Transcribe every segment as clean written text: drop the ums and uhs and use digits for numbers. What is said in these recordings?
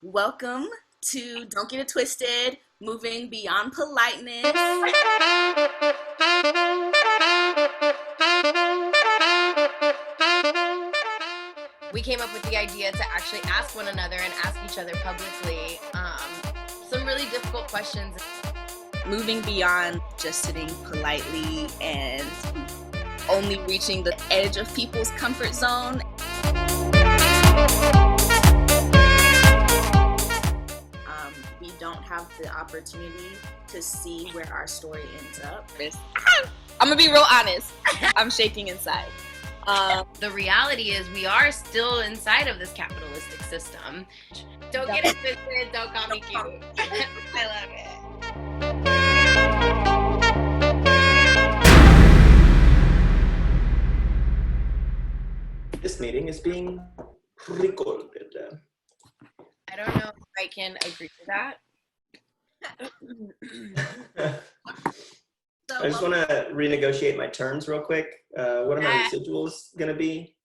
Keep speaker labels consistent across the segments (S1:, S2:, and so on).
S1: Welcome to Don't Get It Twisted, moving beyond politeness.
S2: We came up with the idea to actually ask one another and ask each other publicly some really difficult questions.
S1: Moving beyond just sitting politely and only reaching the edge of people's comfort zone. We don't have the opportunity to see where our story ends up. I'm gonna be real honest. I'm shaking inside.
S2: The reality is we are still inside of this capitalistic system. Don't get it twisted, don't call me cute. I love it.
S3: This meeting is being recorded.
S2: I don't know if I can agree to that.
S3: I just want to renegotiate my terms real quick. What are my residuals going to be?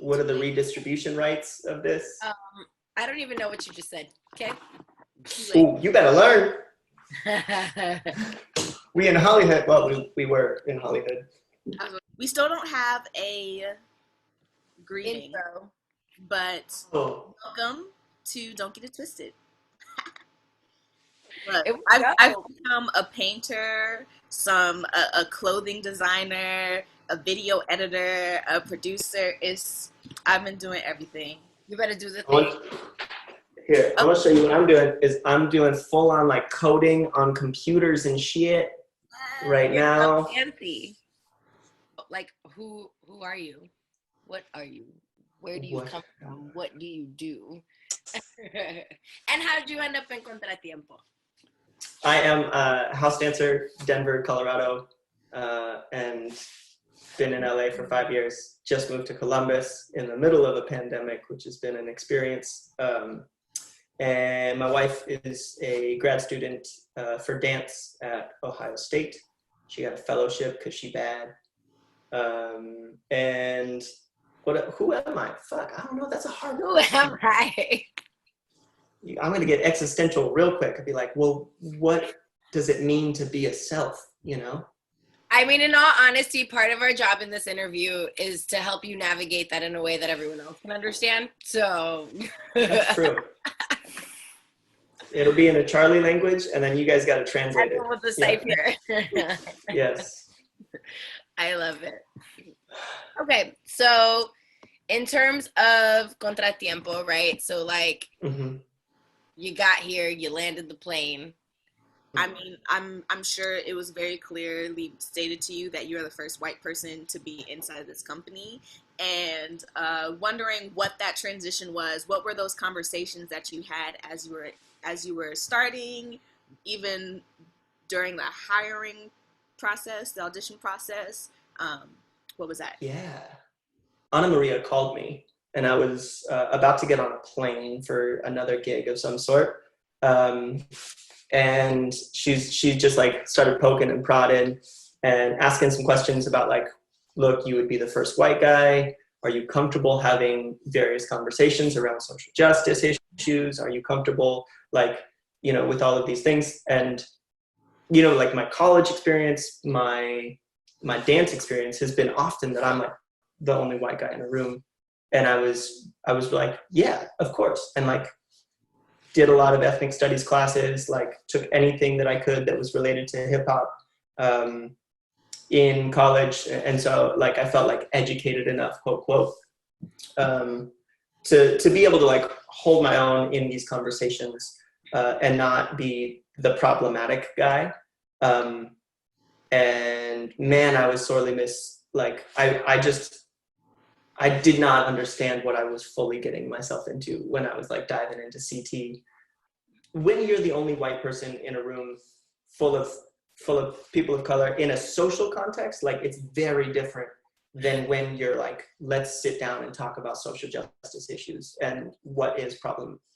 S3: What are the redistribution rights of this?
S2: I don't even know what you just said. Okay.
S3: Ooh, you better learn. We in Hollywood. Well, we were in Hollywood.
S1: We still don't have a greeting,
S2: Intro.
S1: but welcome to Don't Get It Twisted. Look, I've become a painter, a clothing designer, a video editor, a producer. I've been doing everything.
S2: You better do the thing.
S3: Here, I'm gonna show you what I'm doing. I'm doing full on like coding on computers and shit right now.
S2: So fancy. Like who are you? What are you? Where do you come from? What do you do? And how did you end up in CONTRA-TIEMPO?
S3: I am a house dancer, Denver, Colorado, and been in LA for 5 years. Just moved to Columbus in the middle of a pandemic, which has been an experience. And my wife is a grad student for dance at Ohio State. She got a fellowship because she bad. And who am I? Fuck, I don't know. That's a hard one.
S2: Who am I?
S3: I'm going to get existential real quick. I'd be like, well, what does it mean to be a self, you know?
S2: I mean, in all honesty, part of our job in this interview is to help you navigate that in a way that everyone else can understand. So
S3: that's true. It'll be in a Charlie language, and then you guys got to translate it.
S2: With the cipher.
S3: Yes.
S2: I love it. Okay, so in terms of CONTRA-TIEMPO, right? So like, you got here, you landed the plane.
S1: I mean, I'm sure it was very clearly stated to you that you're the first white person to be inside this company, and wondering what that transition was. What were those conversations that you had as you were starting, even during the hiring process, the audition process? What was that?
S3: Yeah. Anna Maria called me, and I was about to get on a plane for another gig of some sort. And she just like started poking and prodding and asking some questions about like, look, you would be the first white guy. Are you comfortable having various conversations around social justice issues? Are you comfortable, like, you know, with all of these things? And, you know, like my college experience, my dance experience has been often that I'm like the only white guy in a room. And I was like, yeah, of course. And like, did a lot of ethnic studies classes, like took anything that I could that was related to hip hop in college. And so like, I felt like educated enough, quote, quote, to be able to like hold my own in these conversations and not be the problematic guy. And man, I was sorely like, I did not understand what I was fully getting myself into when I was like diving into CT. When you're the only white person in a room full of people of color in a social context, like it's very different than when you're like, let's sit down and talk about social justice issues and what is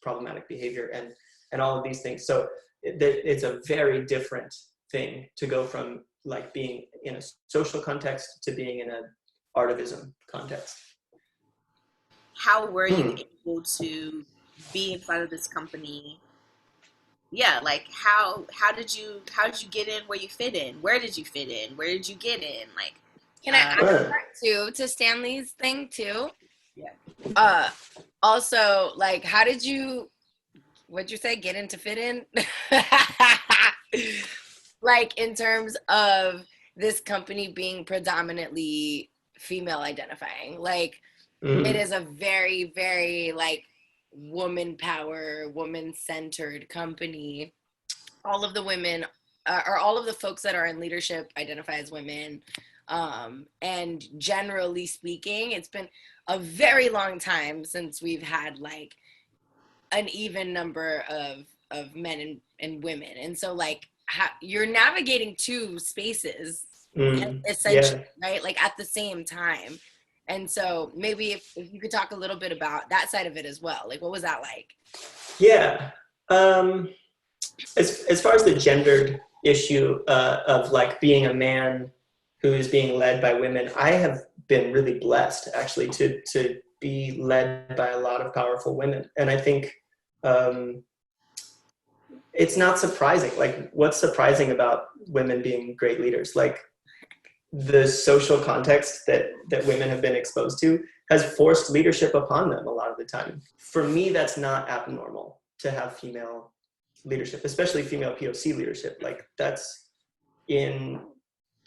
S3: problematic behavior and all of these things. So it's a very different thing to go from like being in a social context to being in an artivism context.
S1: How were you able to be inside of this company, yeah, like how did you get in where you fit in? Where did you fit in? Where did you get in? Like,
S2: Can I add part too to Stanley's thing too?
S1: yeah.
S2: Also, like, how did you? What'd you say? Get in to fit in? Like, in terms of this company being predominantly female identifying, like, it is a very, very, like, woman power, woman centered company. All of the women, or all of the folks that are in leadership identify as women. And generally speaking, it's been a very long time since we've had, like, an even number of men and women. And so, like, you're navigating two spaces, essentially, right? Like, at the same time. And so maybe if you could talk a little bit about that side of it as well. Like, what was that like?
S3: Yeah. As far as the gendered issue of, like, being a man who is being led by women, I have been really blessed, actually, to be led by a lot of powerful women. And I think it's not surprising. Like, what's surprising about women being great leaders? Like, the social context that women have been exposed to has forced leadership upon them a lot of the time. For me, that's not abnormal to have female leadership, especially female POC leadership. Like, that's in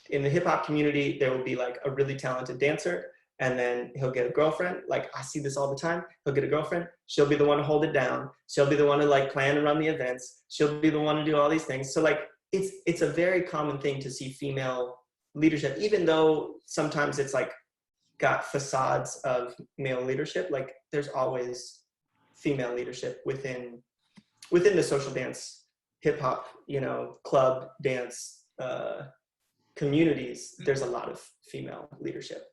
S3: the hip hop community, there will be, like, a really talented dancer, and then he'll get a girlfriend. Like, I see this all the time. He'll get a girlfriend. She'll be the one to hold it down. She'll be the one to, like, plan and run the events. She'll be the one to do all these things. So, like, it's a very common thing to see female leadership, even though sometimes it's, like, got facades of male leadership. Like, there's always female leadership within the social dance, hip hop, club dance communities. There's a lot of female leadership.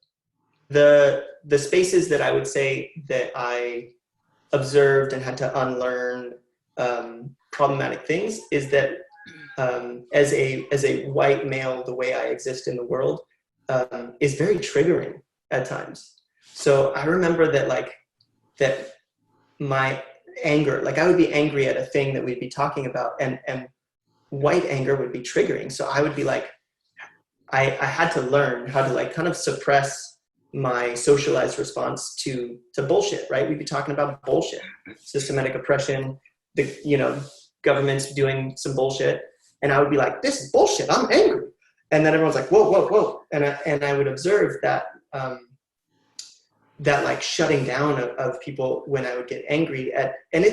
S3: The spaces that I would say that I observed and had to unlearn problematic things is that as a white male, the way I exist in the world is very triggering at times. So I remember that my anger, like, I would be angry at a thing that we'd be talking about, and white anger would be triggering. So I would be like, I had to learn how to, like, kind of suppress my socialized response to bullshit, right? We'd be talking about bullshit, systematic oppression, the government's doing some bullshit, and I would be like, this is bullshit, I'm angry. And then everyone's like, whoa, whoa, whoa. And I would observe that like, shutting down of people when I would get angry at, and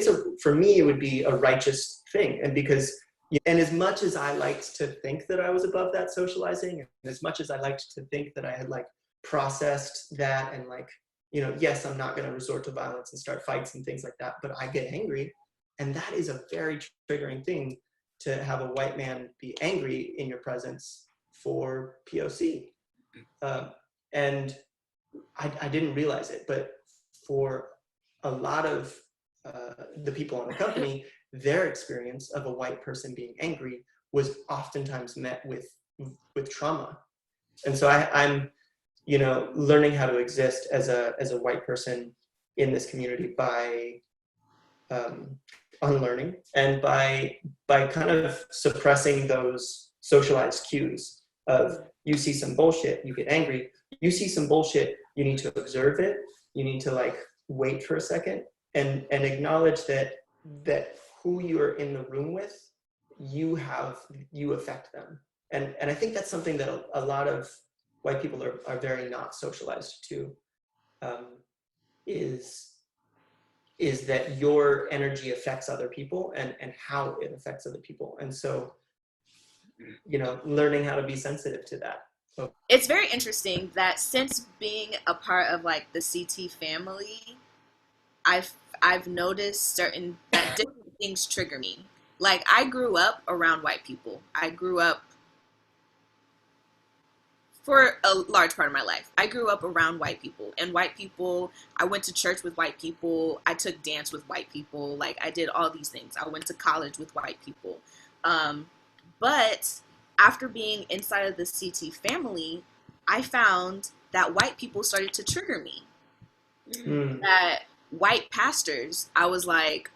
S3: for me, it would be a righteous thing. And as much as I liked to think that I was above that socializing, and as much as I liked to think that I had, like, processed that, and, like, yes, I'm not going to resort to violence and start fights and things like that, but I get angry. And that is a very triggering thing, to have a white man be angry in your presence for POC. And I didn't realize it, but for a lot of the people in the company, their experience of a white person being angry was oftentimes met with trauma. And so I'm learning how to exist as a white person in this community by unlearning, and by kind of suppressing those socialized cues of, you see some bullshit, you get angry. You see some bullshit, you need to observe it. You need to, like, wait for a second and acknowledge that who you're in the room with, you affect them. And I think that's something that a lot of white people are very not socialized to, is that your energy affects other people, and how it affects other people. And so, learning how to be sensitive to that. So,
S1: it's very interesting that since being a part of, like, the CT family, I've noticed that different things trigger me. Like, I grew up around white people. I grew up, for a large part of my life, I grew up around white people. And white people, I went to church with white people. I took dance with white people. Like, I did all these things. I went to college with white people. But after being inside of the CT family, I found that white people started to trigger me. That white pastors, I was like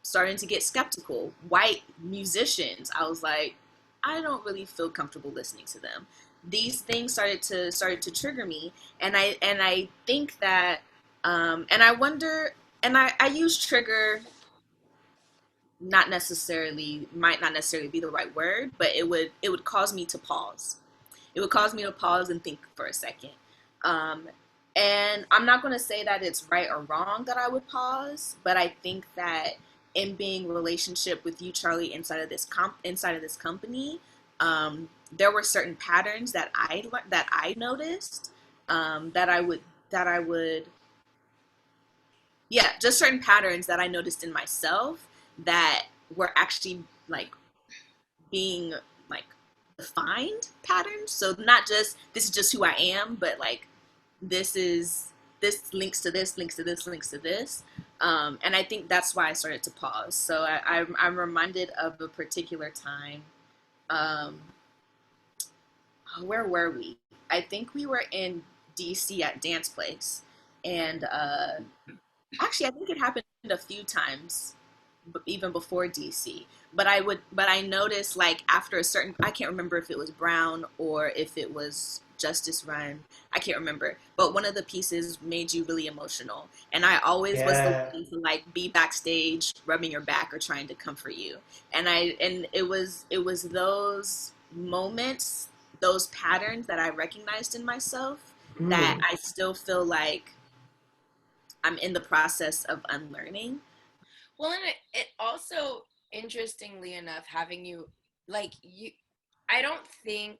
S1: starting to get skeptical. White musicians, I was like, I don't really feel comfortable listening to them. These things started to trigger me, and I think that, and I wonder, and I use trigger, might not necessarily be the right word, but it would cause me to pause. It would cause me to pause and think for a second. Um, and I'm not going to say that it's right or wrong that I would pause, but I think that in being in relationship with you, Charlie, inside of this company, there were certain patterns that I noticed, that I would yeah, just certain patterns that I noticed in myself that were actually like being like defined patterns. So not just this is just who I am, but like this links to this, links to this, links to this. And I think that's why I started to pause. So I'm reminded of a particular time. Um, where were we? I think we were in DC at Dance Place, and actually I think it happened a few times even before DC. But I noticed like after a certain, I can't remember if it was Brown or if it was Justice Run. I can't remember. But one of the pieces made you really emotional. And I always was the
S3: Yeah.
S1: one to like be backstage rubbing your back or trying to comfort you. And it was those moments, those patterns that I recognized in myself that
S3: Mm.
S1: I still feel like I'm in the process of unlearning.
S2: Well, and it also, interestingly enough, having you, like, I don't think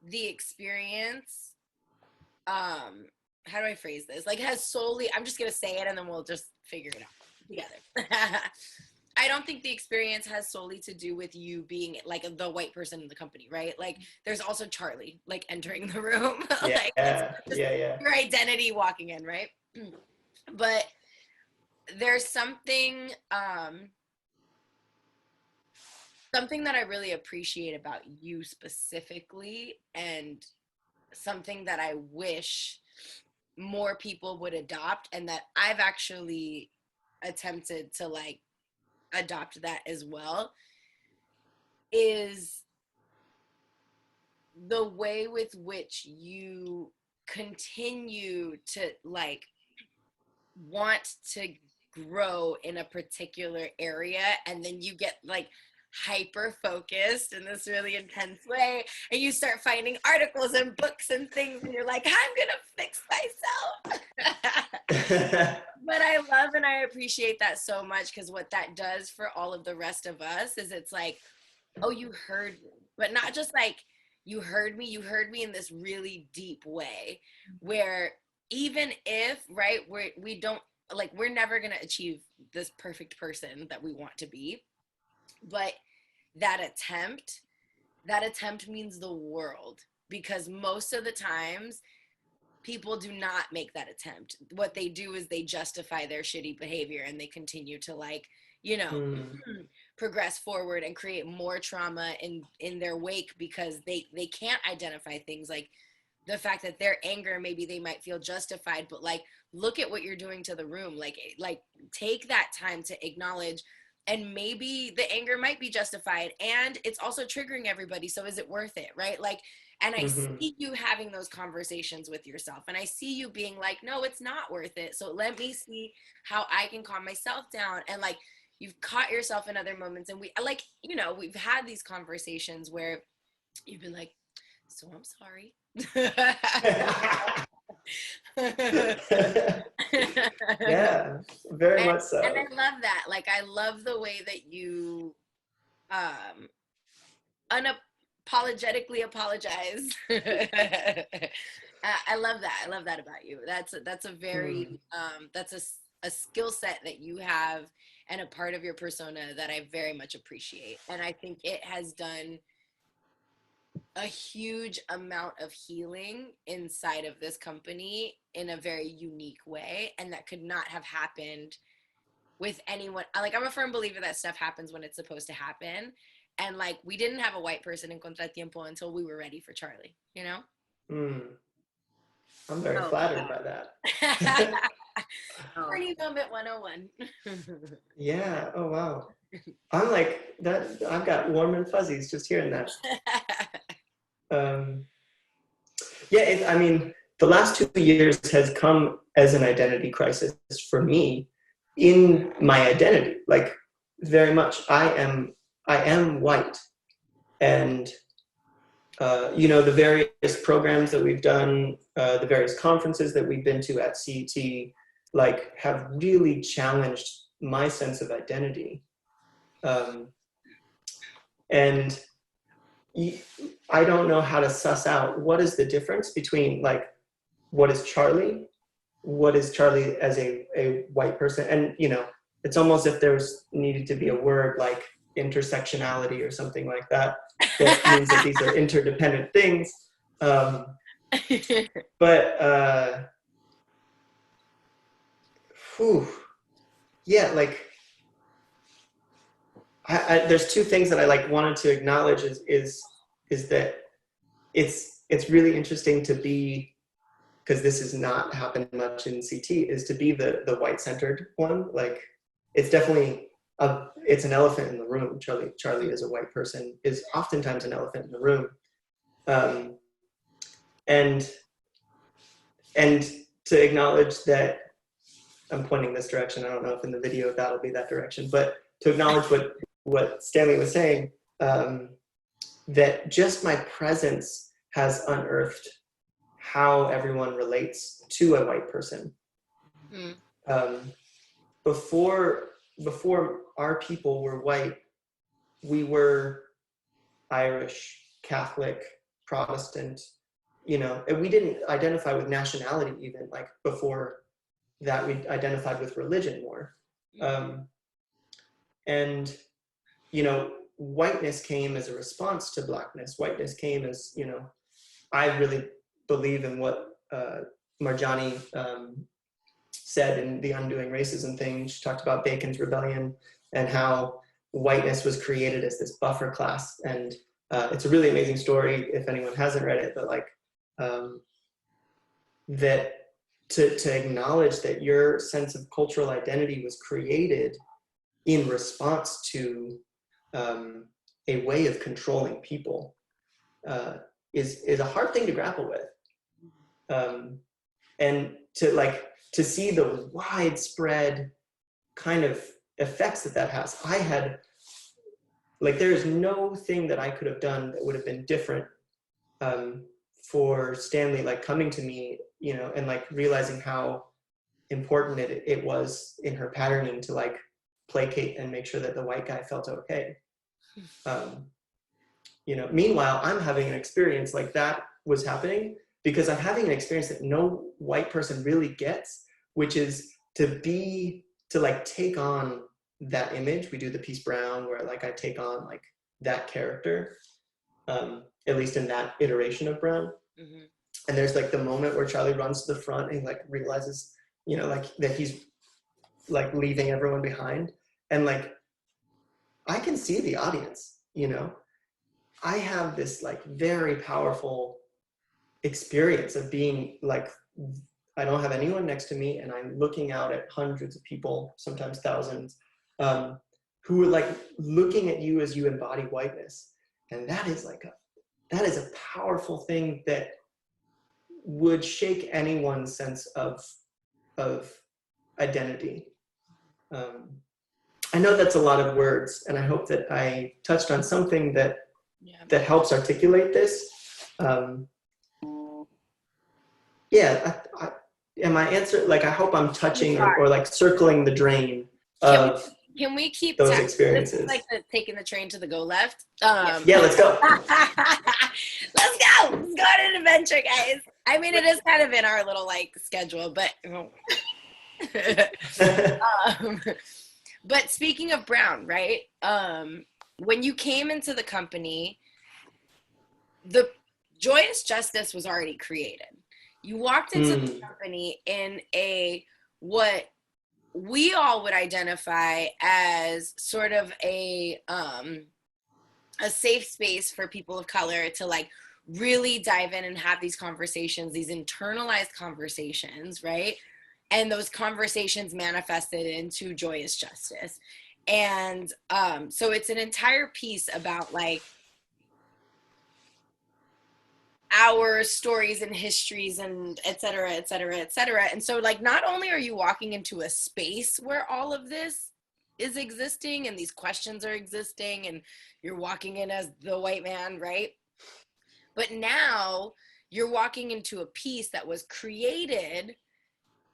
S2: the experience, how do I phrase this? Like, has solely, I'm just going to say it and then we'll just figure it out together. I don't think the experience has solely to do with you being like the white person in the company, right? Like, there's also Charlie, like, entering the room.
S3: Yeah.
S2: Like, it's
S3: Yeah.
S2: just
S3: Yeah.
S2: your identity walking in, right? But there's something that I really appreciate about you specifically, and something that I wish more people would adopt, and that I've actually attempted to like adopt that as well, is the way with which you continue to like want to grow in a particular area, and then you get like hyper focused in this really intense way, and you start finding articles and books and things, and you're like, I'm gonna fix myself. But I love and I appreciate that so much, because what that does for all of the rest of us is it's like, oh, you heard me, but not just like you heard me in this really deep way, where even if, right, we don't, like, we're never going to achieve this perfect person that we want to be, but that attempt means the world, because most of the times people do not make that attempt. What they do is they justify their shitty behavior, and they continue to like, you know,
S3: Mm.
S2: progress forward and create more trauma in their wake, because they can't identify things like the fact that their anger, maybe they might feel justified, but like, look at what you're doing to the room. Like take that time to acknowledge, and maybe the anger might be justified and it's also triggering everybody, so is it worth it, right? Like, and I
S3: Mm-hmm.
S2: see you having those conversations with yourself, and I see you being like, no, it's not worth it, so let me see how I can calm myself down. And like, you've caught yourself in other moments, and we like, you know, we've had these conversations where you've been like, so I'm sorry.
S3: Yeah, very
S2: and,
S3: much
S2: and
S3: so.
S2: I love that. Like, I love the way that you um unapologetically apologize. I love that. I love that about you. That's a
S3: Mm.
S2: very that's a skill set that you have, and a part of your persona that I very much appreciate. And I think it has done a huge amount of healing inside of this company in a very unique way, and that could not have happened with anyone. Like, I'm a firm believer that stuff happens when it's supposed to happen, and like, we didn't have a white person in Contratiempo until we were ready for Charlie, you know?
S3: Mm. I'm very flattered by that.
S2: Horny moment 101.
S3: Yeah. Oh, wow. I'm like that. I've got warm and fuzzies just hearing that. Yeah. I mean, the last 2 years has come as an identity crisis for me in my identity. Like, very much, I am white, and the various programs that we've done, the various conferences that we've been to at CET, like, have really challenged my sense of identity. And I don't know how to suss out what is the difference between, like, what is Charlie as a white person. And, it's almost if there's needed to be a word like intersectionality or something like that, that means that these are interdependent things. Yeah, like, there's two things that I like wanted to acknowledge is that it's really interesting to be, because this has not happened much in CT, is to be the white-centered one. Like, it's definitely it's an elephant in the room. Charlie as a white person is oftentimes an elephant in the room, and to acknowledge that I'm pointing this direction. I don't know if in the video that'll be that direction, but to acknowledge what Stanley was saying, that just my presence has unearthed how everyone relates to a white person. Before our people were white, we were Irish, Catholic, Protestant, and we didn't identify with nationality even. Like, before that, we identified with religion more. And whiteness came as a response to blackness. Whiteness came as, I really believe in what Marjani said in The Undoing Racism thing. She talked about Bacon's Rebellion and how whiteness was created as this buffer class. And it's a really amazing story if anyone hasn't read it, but like, that to acknowledge that your sense of cultural identity was created in response to a way of controlling people is a hard thing to grapple with. And to see the widespread kind of effects that has. I had, like, there is no thing that I could have done that would have been different for Stanley, like, coming to me, and like realizing how important it was in her patterning to like placate and make sure that the white guy felt okay. Meanwhile, I'm having an experience like that was happening because I'm having an experience that no white person really gets, which is to like take on that image. We do the piece Brown where like I take on like that character, at least in that iteration of Brown. Mm-hmm. And there's like the moment where Charlie runs to the front and like realizes, like that he's like leaving everyone behind. And like, I can see the audience, I have this like very powerful experience of being like, I don't have anyone next to me and I'm looking out at hundreds of people, sometimes thousands, who are like looking at you as you embody whiteness. And that is a powerful thing that would shake anyone's sense of identity. I know that's a lot of words, and I hope that I touched on something that helps articulate this. Am I answering? Like, I hope I'm touching or like circling the drain of
S2: can we keep
S3: those experiences.
S2: This is like taking the train to the go left.
S3: Yeah, let's go.
S2: Let's go on an adventure, guys. I mean, it is kind of in our little like schedule, but but speaking of Brown, right? When you came into the company, the Joyous Justice was already created. You walked into the company in what we all would identify as sort of a safe space for people of color to like really dive in and have these conversations, these internalized conversations, right? And those conversations manifested into joyous justice. And so it's an entire piece about like our stories and histories and et cetera, et cetera, et cetera. And so like, not only are you walking into a space where all of this is existing and these questions are existing and you're walking in as the white man, right? But now you're walking into a piece that was created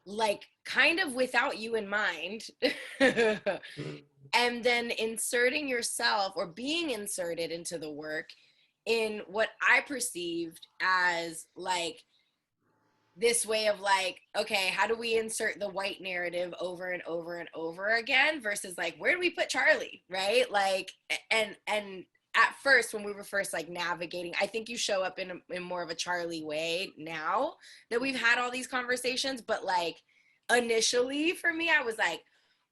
S2: like kind of without you in mind. And then inserting yourself or being inserted into the work in what I perceived as like this way of like, okay, how do we insert the white narrative over and over and over again versus like, where do we put Charlie, right? Like, and at first, when we were first like navigating, I think you show up in more of a Charlie way now that we've had all these conversations. But like initially for me, I was like,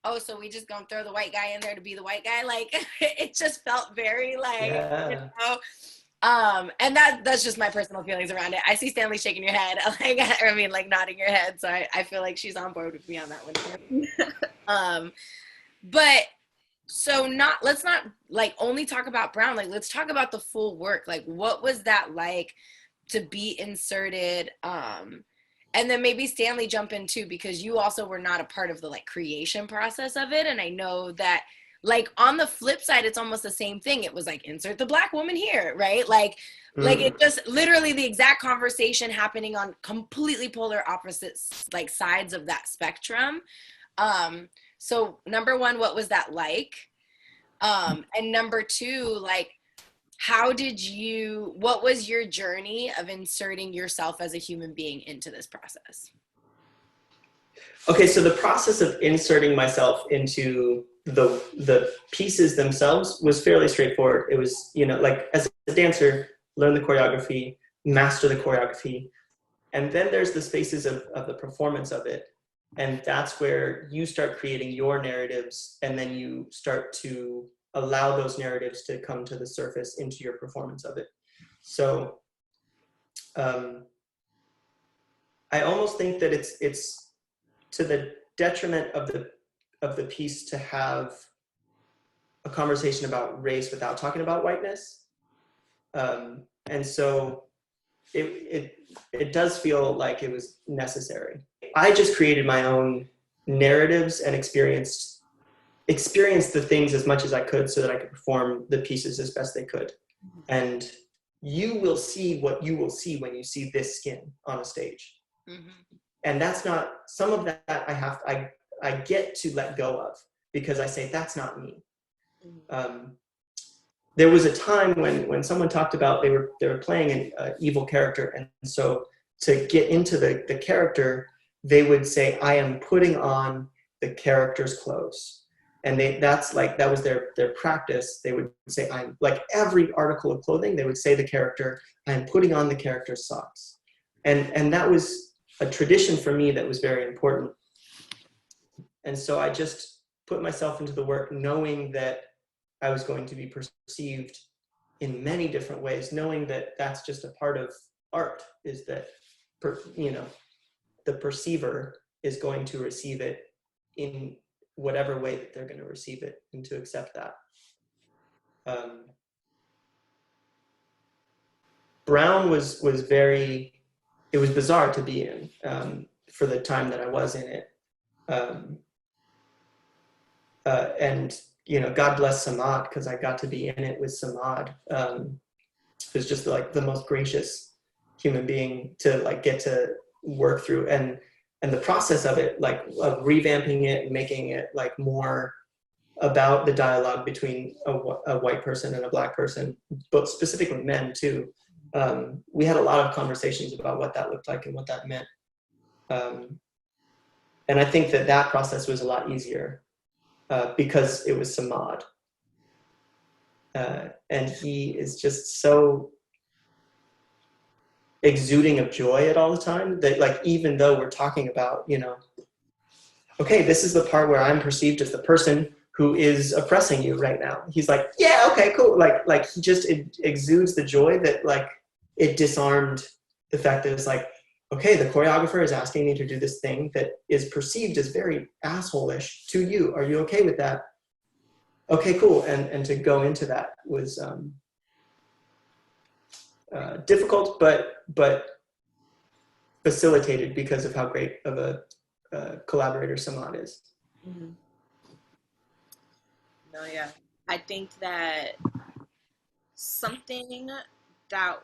S2: oh, so we just gonna throw the white guy in there to be the white guy? Like it just felt very like, you know. And that's just my personal feelings around it. I see Stanley shaking your head, like, I mean, like nodding your head. So I feel like she's on board with me on that one. But so let's not like only talk about Brown. Like, let's talk about the full work. Like, what was that like to be inserted? And then maybe Stanley jump in too, because you also were not a part of the like creation process of it. And I know that like on the flip side, it's almost the same thing. It was like, insert the Black woman here, right? Like it just literally the exact conversation happening on completely polar opposites, like sides of that spectrum. So number one, what was that like? And number two, like, what was your journey of inserting yourself as a human being into this process?
S3: Okay, so the process of inserting myself into the pieces themselves was fairly straightforward. It was, you know, like as a dancer, learn the choreography, master the choreography, and then there's the spaces of the performance of it. And that's where you start creating your narratives, and then you start to allow those narratives to come to the surface into your performance of it. So I almost think that it's to the detriment of the piece to have a conversation about race without talking about whiteness. And so it does feel like it was necessary. I just created my own narratives and experienced the things as much as I could so that I could perform the pieces as best they could. And you will see what you will see when you see this skin on a stage. Mm-hmm. And that's not, some of that I get to let go of because I say, that's not me. There was a time when someone talked about they were playing an evil character, and so to get into the character, they would say, I am putting on the character's clothes. And that was their practice. They would say, I'm like every article of clothing, they would say the character, I'm putting on the character's socks. And that was a tradition for me that was very important. And so I just put myself into the work knowing that I was going to be perceived in many different ways, knowing that that's just a part of art, is that, the perceiver is going to receive it in whatever way that they're going to receive it, and to accept that. Brown was very, it was bizarre to be in for the time that I was in it. And, God bless Samad, because I got to be in it with Samad, who's just like the most gracious human being to like get to work through. And the process of it, like of revamping it and making it like more about the dialogue between a white person and a Black person, but specifically men too. We had a lot of conversations about what that looked like and what that meant. And I think that process was a lot easier because it was Samad. And he is just so exuding of joy at all the time that, like, even though we're talking about, okay, this is the part where I'm perceived as the person who is oppressing you right now. He's like, yeah, okay, cool. Like he just exudes the joy that, like, it disarmed the fact that it's like, okay, the choreographer is asking me to do this thing that is perceived as very asshole-ish to you. Are you okay with that? Okay, cool. And to go into that was difficult, but facilitated because of how great of a collaborator Samad is.
S1: Mm-hmm. No, yeah. I think that something that,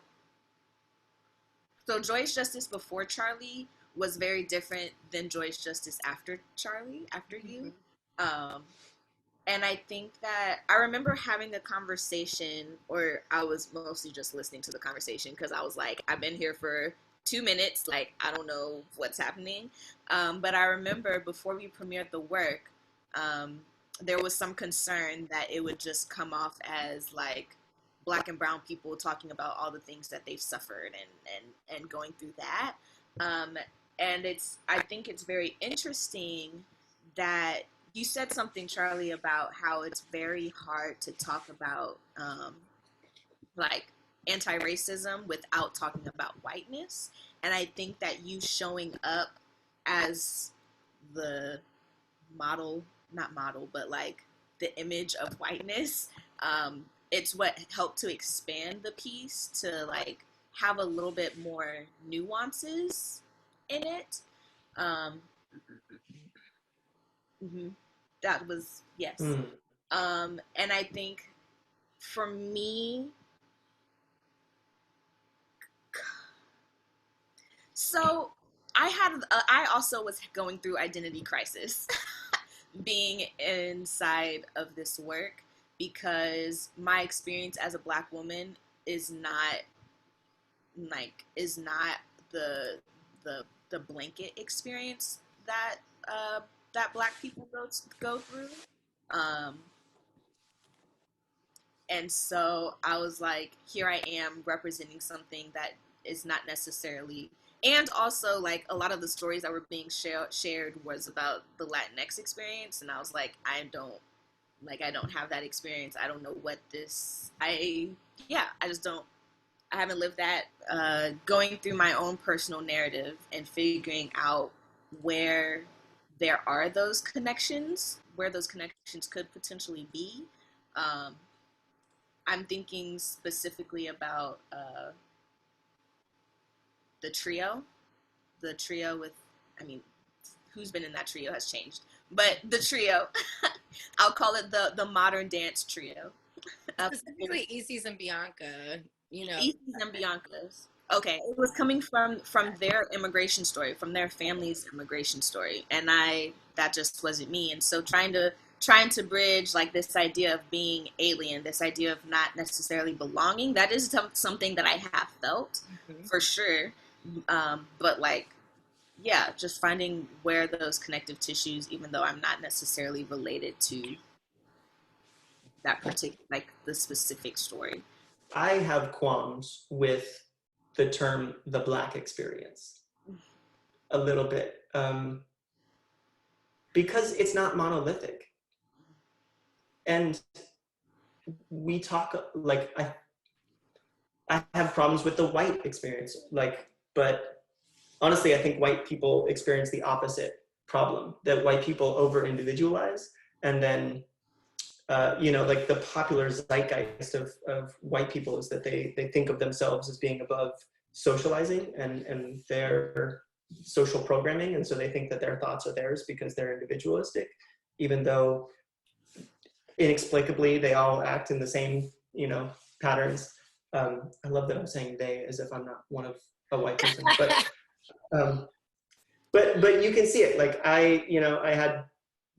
S1: so Joyce Justice before Charlie was very different than Joyce Justice after Charlie, after you. Um, and I think that I remember having a conversation, or I was mostly just listening to the conversation because I was like, I've been here for 2 minutes, like, I don't know what's happening. But I remember before we premiered the work, um, there was some concern that it would just come off as like Black and brown people talking about all the things that they've suffered and going through that. Um, and I think it's very interesting that you said something, Charlie, about how it's very hard to talk about like anti-racism without talking about whiteness. And I think that you showing up as the model, not model, but like the image of whiteness, it's what helped to expand the piece to like have a little bit more nuances in it. Mm-hmm. That was, yes. And I think for me, so I also was going through identity crisis being inside of this work, because my experience as a Black woman is not the the blanket experience that that Black people go through. Um, and so I was like, here I am representing something that is not necessarily, and also like a lot of the stories that were being shared was about the Latinx experience, and I was like, I don't have that experience. I don't know what this, I just don't, I haven't lived that. Going through my own personal narrative and figuring out where there are those connections, where those connections could potentially be. Um, I'm thinking specifically about the trio. The trio with, I mean, who's been in that trio has changed, but the trio, I'll call it the modern dance trio.
S2: Specifically, Isis and Bianca. You know,
S1: Isis and Bianca's. Okay, it was coming from their immigration story, from their family's immigration story, and that just wasn't me. And so trying to bridge like this idea of being alien, this idea of not necessarily belonging, that is something that I have felt for sure. But like, yeah, just finding where those connective tissues, even though I'm not necessarily related to that particular, like the specific story.
S3: I have qualms with the term the Black experience a little bit, because it's not monolithic. And we talk, like, I have problems with the white experience, like, but honestly, I think white people experience the opposite problem, that white people over-individualize, and then like the popular zeitgeist of white people is that they think of themselves as being above socializing and their social programming, and so they think that their thoughts are theirs because they're individualistic, even though inexplicably they all act in the same patterns. I love that I'm saying they as if I'm not one of a white person, but you can see it. Like I had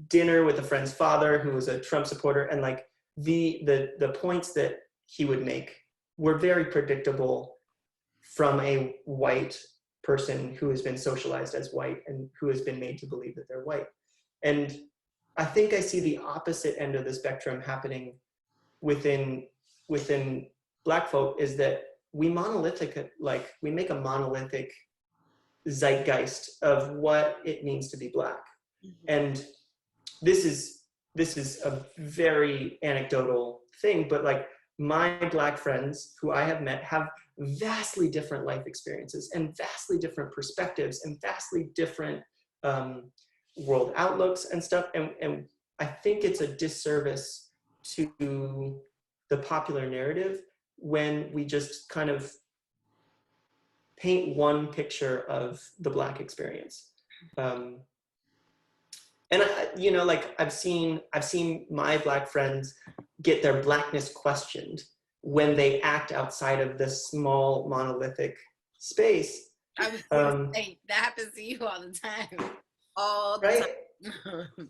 S3: dinner with a friend's father who was a Trump supporter, and like the points that he would make were very predictable from a white person who has been socialized as white and who has been made to believe that they're white. And I think I see the opposite end of the spectrum happening within Black folk, is that we make a monolithic zeitgeist of what it means to be Black. And this is a very anecdotal thing, but like my Black friends who I have met have vastly different life experiences and vastly different perspectives and vastly different world outlooks and stuff. And I think it's a disservice to the popular narrative when we just kind of paint one picture of the Black experience. And you know, like I've seen my Black friends get their Blackness questioned when they act outside of this small monolithic space.
S2: I was gonna say, that happens to you all the time.
S1: All the
S3: right?
S1: time.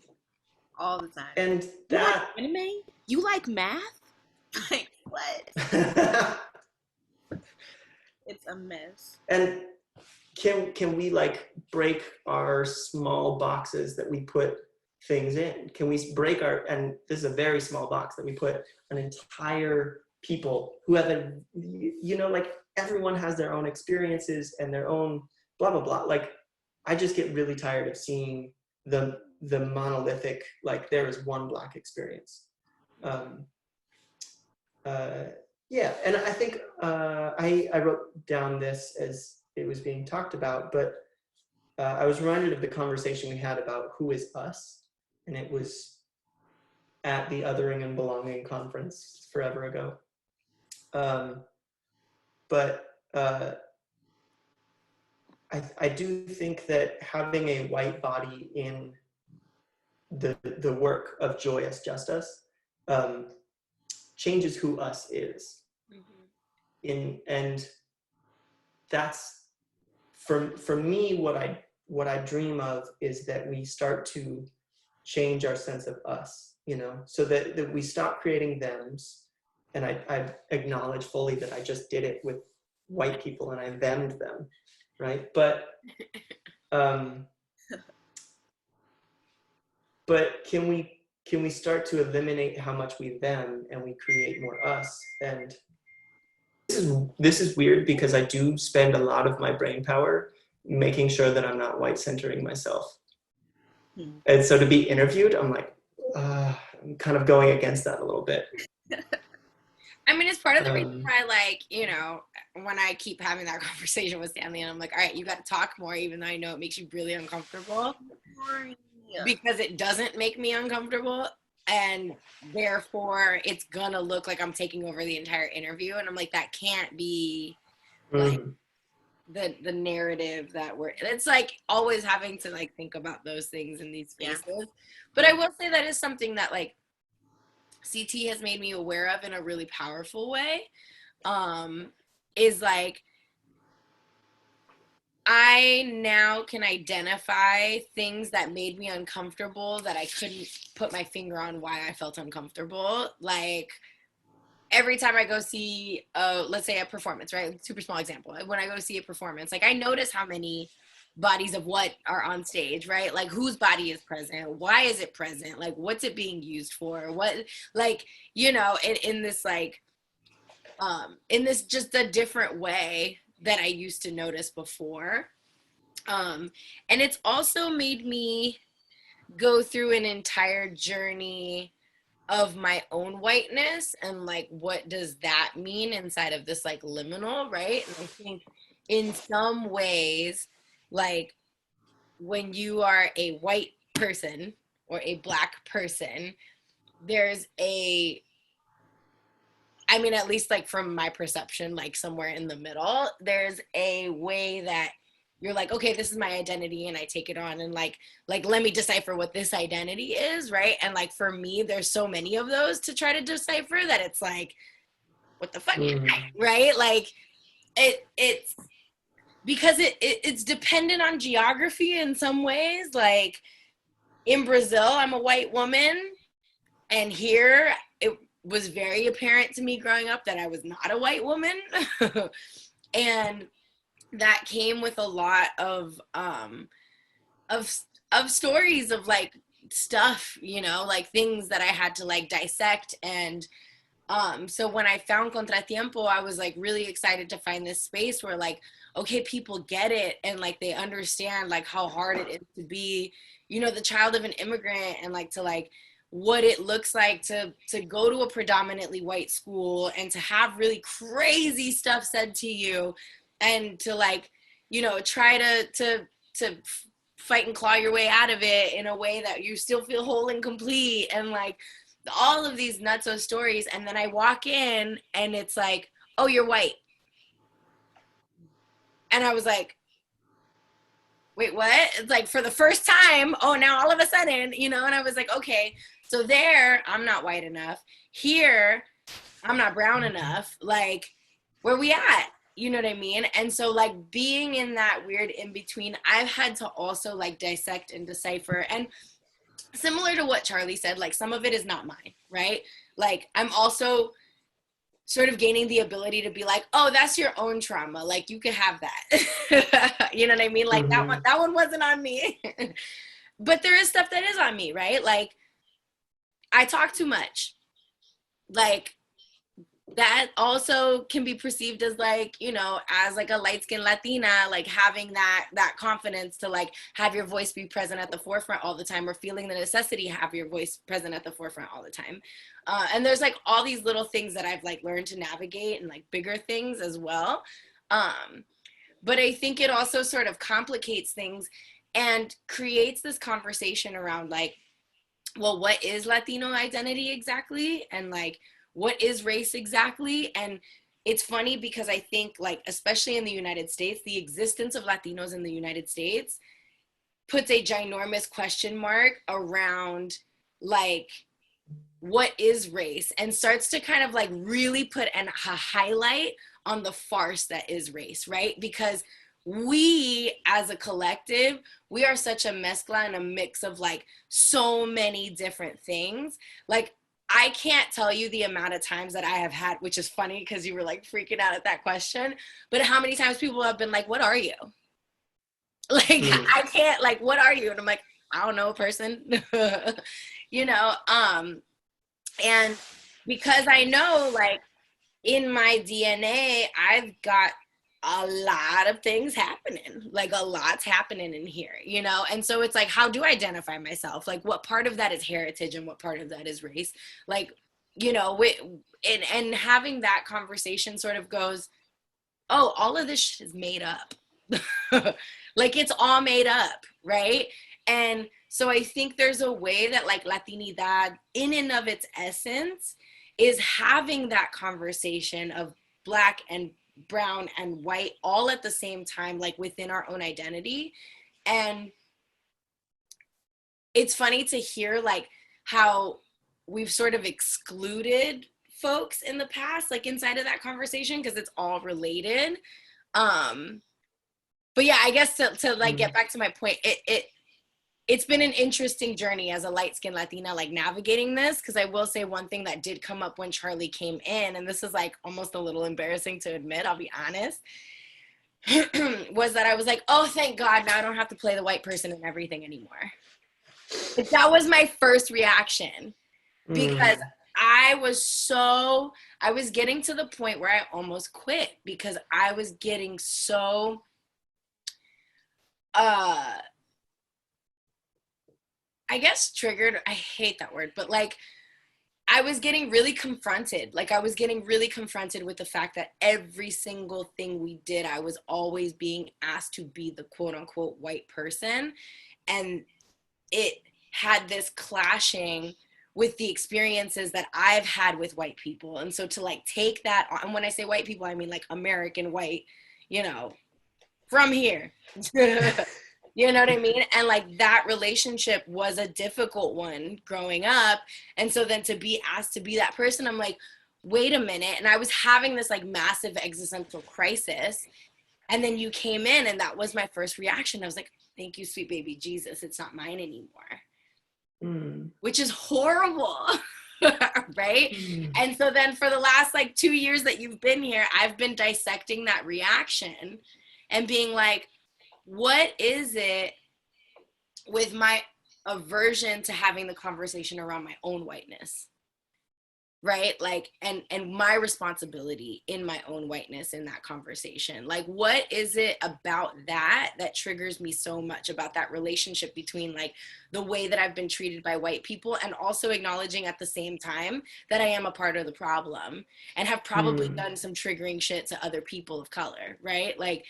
S1: All the time.
S3: And
S1: You like
S3: that
S1: anime? You like math? Like what? It's a mess.
S3: and can we like break our small boxes that we put things in? Can we break our, and this is a very small box that we put an entire people who have a, you know, like everyone has their own experiences and their own blah, blah, blah. Like, I just get really tired of seeing the monolithic, like there is one Black experience. Yeah, and I think I wrote down this as it was being talked about, but I was reminded of the conversation we had about who is us, and it was at the Othering and Belonging conference forever ago. But I do think that having a white body in the work of Joyous Justice changes who us is. Mm-hmm. And that's for me what I dream of is that we start to change our sense of us, you know, so that we stop creating thems. And I acknowledge fully that I just did it with white people and I themmed them, right? But but can we start to eliminate how much we them and we create more us? And this is weird because I do spend a lot of my brain power making sure that I'm not white centering myself. And so to be interviewed, I'm like, I'm kind of going against that a little bit.
S2: I mean, it's part of the reason why, like, you know, when I keep having that conversation with Stanley, and I'm like, all right, you got to talk more, even though I know it makes you really uncomfortable. Yeah. Because it doesn't make me uncomfortable, and therefore it's gonna look like I'm taking over the entire interview, and I'm like, that can't be like the narrative that it's like always having to like think about those things in these spaces. Yeah. But I will say that is something that like CT has made me aware of in a really powerful way, is like I now can identify things that made me uncomfortable that I couldn't put my finger on why I felt uncomfortable. Like every time I go see, let's say a performance, right? Super small example. When I go to see a performance, like I notice how many bodies of what are on stage, right? Like whose body is present? Why is it present? Like what's it being used for? What, like, you know, in this like, in this just a different way that I used to notice before. And it's also made me go through an entire journey of my own whiteness and like, what does that mean inside of this like liminal, right? And I think in some ways, like when you are a white person or a Black person, there's I mean, at least like from my perception, like somewhere in the middle, there's a way that you're like, okay, this is my identity and I take it on and like let me decipher what this identity is, right? And like for me, there's so many of those to try to decipher that it's like, what the fuck, right? Like it's because it's dependent on geography in some ways. Like in Brazil, I'm a white woman, and here it was very apparent to me growing up that I was not a white woman. And that came with a lot of stories of like stuff, you know, like things that I had to like dissect. And so when I found CONTRA-TIEMPO, I was like really excited to find this space where like, okay, people get it and like they understand like how hard it is to be, you know, the child of an immigrant and like to like what it looks like to go to a predominantly white school and to have really crazy stuff said to you, and to like, you know, try to fight and claw your way out of it in a way that you still feel whole and complete, and like all of these nutso stories. And then I walk in and it's like, oh, you're white. And I was like, wait, what? It's like for the first time, oh, now all of a sudden, you know. And I was like, okay, so there, I'm not white enough. Here, I'm not brown enough. Like, where we at? You know what I mean? And so like being in that weird in between, I've had to also like dissect and decipher. And similar to what Charlie said, like some of it is not mine, right? Like I'm also sort of gaining the ability to be like, oh, that's your own trauma. Like you could have that. You know what I mean? Like that one wasn't on me. But there is stuff that is on me, right? Like I talk too much. Like that also can be perceived as like, you know, as like a light-skinned Latina, like having that confidence to like have your voice be present at the forefront all the time, or feeling the necessity to have your voice present at the forefront all the time. And there's like all these little things that I've like learned to navigate, and like bigger things as well. But I think it also sort of complicates things and creates this conversation around like, well, what is Latino identity exactly? And like, what is race exactly? And it's funny because I think like, especially in the United States, the existence of Latinos in the United States puts a ginormous question mark around like, what is race, and starts to kind of like really put a highlight on the farce that is race, right? Because we as a collective, we are such a mezcla and a mix of like so many different things. Like I can't tell you the amount of times that I have had, which is funny because you were like freaking out at that question, but how many times people have been like, what are you? Like, I can't, like, what are you? And I'm like, I don't know, person. You know, and because I know, like, in my DNA, I've got a lot of things happening, like a lot's happening in here, you know? And so it's like, how do I identify myself? Like, what part of that is heritage and what part of that is race? Like, you know, and having that conversation sort of goes, oh, all of this shit is made up. Like, it's all made up, right? And so I think there's a way that like Latinidad in and of its essence is having that conversation of Black and brown and white all at the same time, like within our own identity. And it's funny to hear like how we've sort of excluded folks in the past, like inside of that conversation, because it's all related. But yeah, I guess to like get back to my point, it's been an interesting journey as a light-skinned Latina, like navigating this, because I will say one thing that did come up when Charlie came in, and this is like almost a little embarrassing to admit, I'll be honest, was that I was like, oh, thank God, now I don't have to play the white person in everything anymore. Like, that was my first reaction, because I was getting to the point where I almost quit, because I was getting so, I guess triggered, I hate that word, but like I was getting really confronted. Like I was getting really confronted with the fact that every single thing we did, I was always being asked to be the quote unquote white person. And it had this clashing with the experiences that I've had with white people. And so to like take that on, and when I say white people, I mean like American white, you know, from here. You know what I mean? And like that relationship was a difficult one growing up. And so then to be asked to be that person, I'm like, wait a minute. And I was having this like massive existential crisis. And then you came in and that was my first reaction. I was like, thank you, sweet baby Jesus. It's not mine anymore. Which is horrible. Right? And so then for the last like 2 years that you've been here, I've been dissecting that reaction and being like, what is it with my aversion to having the conversation around my own whiteness? right? Like, and my responsibility in my own whiteness in that conversation. Like, what is it about that triggers me so much about that relationship between like the way that I've been treated by white people, and also acknowledging at the same time that I am a part of the problem and have probably done some triggering shit to other people of color, right? Like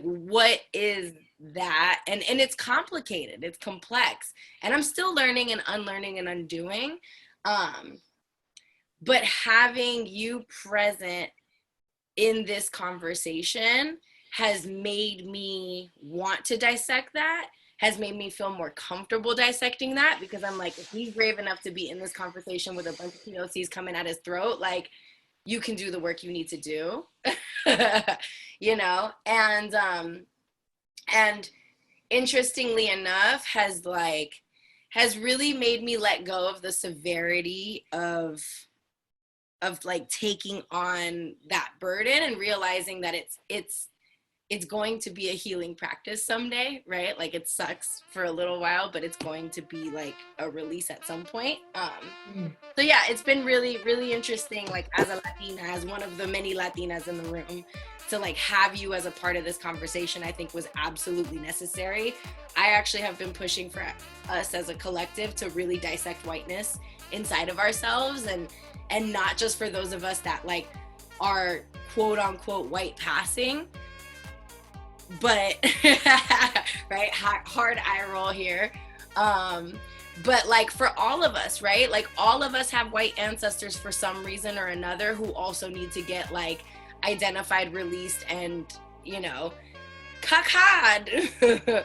S2: what is that? And it's complicated, it's complex, and I'm still learning and unlearning and undoing. But having you present in this conversation has made me want to dissect that, has made me feel more comfortable dissecting that, because I'm like, if he's brave enough to be in this conversation with a bunch of POCs coming at his throat, like, you can do the work you need to do, you know? And interestingly enough, has really made me let go of the severity of like taking on that burden, and realizing that it's going to be a healing practice someday, right? Like, it sucks for a little while, but it's going to be like a release at some point. So yeah, it's been really, really interesting, like, as a Latina, as one of the many Latinas in the room, to like have you as a part of this conversation, I think was absolutely necessary. I actually have been pushing for us as a collective to really dissect whiteness inside of ourselves, and not just for those of us that like are quote unquote white passing, but right, hard eye roll here, but like for all of us, right? Like, all of us have white ancestors for some reason or another, who also need to get like identified, released, and, you know, kakad.